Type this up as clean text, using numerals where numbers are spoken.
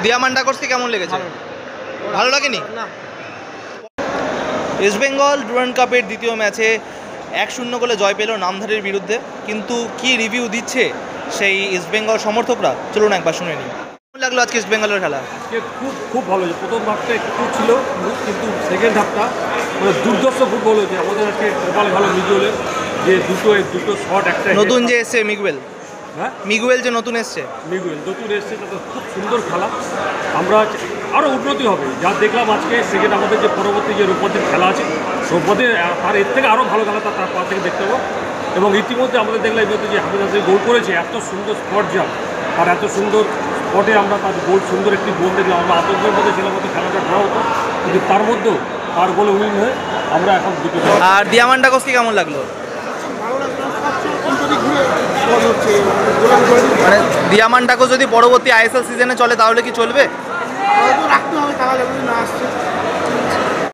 দিয়ামান্ডাকোসকে কেমন লেগেছে? ভালো লাগেনি? ইস্ট বেঙ্গল ডুরান্ড কাপের দ্বিতীয় ম্যাচে 1-0 গোলে জয় পেল নামধারীর বিরুদ্ধে, কিন্তু কি রিভিউ দিচ্ছে সেই ইস্ট বেঙ্গল সমর্থকরা, চলুন একবার শুনে নিই। কেমন লাগলো আজকে ইস্ট বেঙ্গলের খেলা? খুব খুব ভালো হয়েছে। প্রথম হাফটা একটু ছিল, কিন্তু সেকেন্ড হাফটা মানে দুর্দর্শ ফুটবল হয়েছে আমাদের আজকে। কপাল ভালো মিগুয়েলের, যে দুটো শট একটা নতুন যে এসছে মিগুয়েল, হ্যাঁ মিগুয়েল যে নতুন এসছে তাদের খুব সুন্দর খেলা। আমরা আরও উন্নতি হবে যা দেখলাম আজকে। সেকেন্ড আমাদের যে পরবর্তী যে রূপবতীর খেলা আছে, রূপবতী তার এর থেকে আরও ভালো খেলা তার পর থেকে দেখতে পাবো। এবং ইতিমধ্যে আমাদের দেখলাম এর মধ্যে যে হাফিজ আজরি গোল করেছে, এত সুন্দর স্পট জাম আর এত সুন্দর স্পটে আমরা তার গোল, সুন্দর একটি গোল দেখলাম। আমরা আতঙ্কের মধ্যে ছিলাম মতো খেলাটা ড্র হতো, কিন্তু তার মধ্যেও তার গোলে উইন হয়ে আমরা এখন দুটো। আর দিয়ামান্ডাকোসকে কেমন লাগলো? মানে দিয়ামান্ডাকোস যদি পরবর্তী আইএসএল সিজনে চলে তাহলে কি চলবে?